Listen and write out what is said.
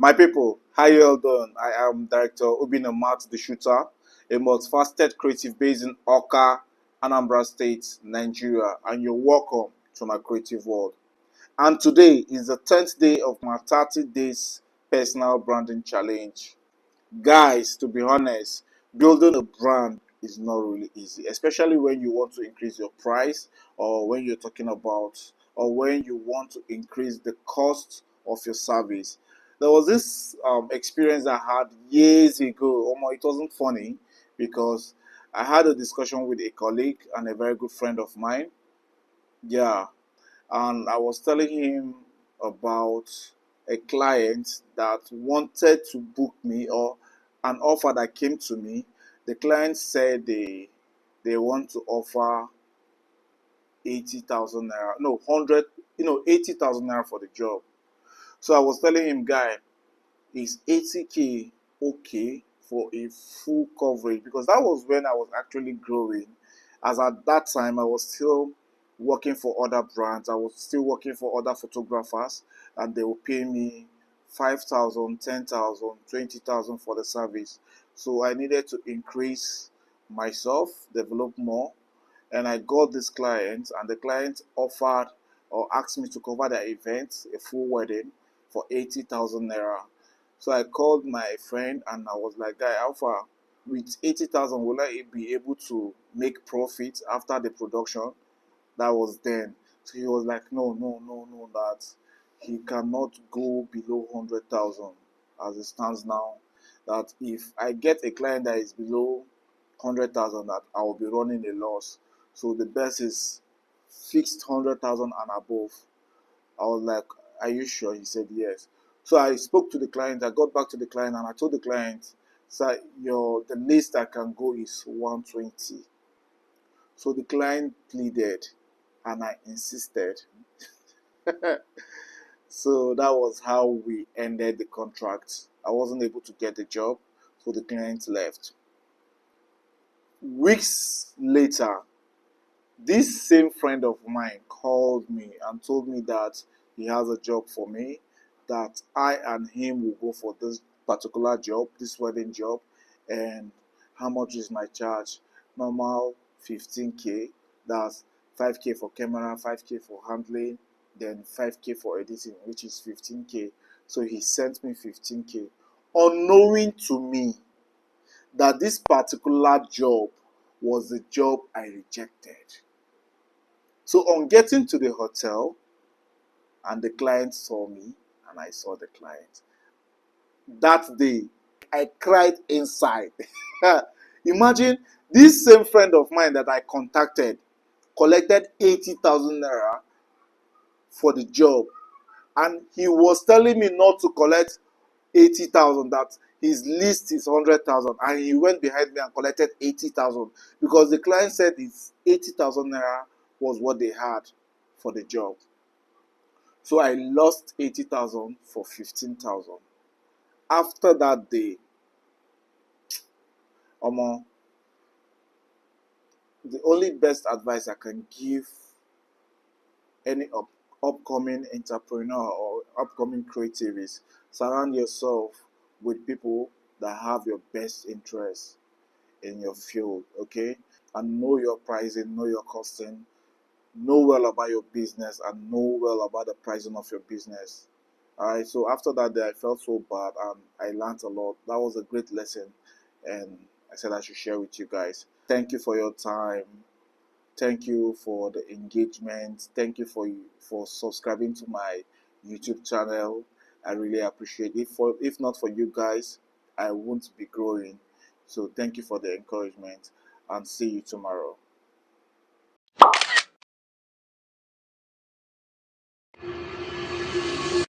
My people, how you all doing? I am Director Obina Mat the Shooter, a multifaceted creative based in Oka, Anambra State, Nigeria, and you're welcome to my creative world. And today is the 10th day of my 30 days personal branding challenge. Guys, to be honest, building a brand is not really easy, especially when you want to increase your price or when you're talking about or when you want to increase the cost of your service. There was this experience I had years ago. It wasn't funny because I had a discussion with a colleague and a very good friend of mine. Yeah, and I was telling him about a client that wanted to book me or an offer that came to me. The client said they want to offer 80,000 naira, no 100, 80,000 naira for the job. So I was telling him, guy, is 80k okay for a full coverage? Because that was when I was actually growing. As at that time, I was still working for other brands. I was still working for other photographers, and they will pay me 5,000, 10,000, 20,000 for the service. So I needed to increase myself, develop more, and I got this client, and the client offered or asked me to cover their event, a full wedding, for 80,000 naira. So I called my friend and I was like, guy, how far? With 80,000, will I be able to make profit after the production? That was then. So he was like, no, no, no, no, that he cannot go below 100,000 as it stands now. That if I get a client that is below 100,000, that I will be running a loss. So the best is fixed 100,000 and above. I was like, are you sure? He said yes. So I spoke to the client. I got back to the client and I told the client, sir, the least I can go is 120. So the client pleaded and I insisted. So that was how we ended the contract. I wasn't able to get the job, so the client left. Weeks later, this same friend of mine called me and told me that he has a job for me, that I and him will go for this particular job, this wedding job, and how much is my charge? Normal 15k, that's 5k for camera, 5k for handling, then 5k for editing, which is 15k. So he sent me 15k, unknowing to me that this particular job was the job I rejected. So on getting to the hotel, and the client saw me, and I saw the client. That day, I cried inside. Imagine this same friend of mine that I contacted collected 80,000 naira for the job, and he was telling me not to collect 80,000, that his list is 100,000, and he went behind me and collected 80,000 because the client said his 80,000 naira was what they had for the job. So I lost 80,000 for 15,000. After that day, Omo, the only best advice I can give any upcoming entrepreneur or upcoming creative is surround yourself with people that have your best interests in your field, okay? And know your pricing, know your costing, know well about your business, and know well about the pricing of your business. All right. So after that day, I felt so bad and I learned a lot. That was a great lesson, and I said I should share with you guys. Thank you for your time. Thank you for the engagement. Thank you for subscribing to my YouTube channel. I really appreciate it. If not for you guys, I won't be growing. So thank you for the encouragement, and see you tomorrow.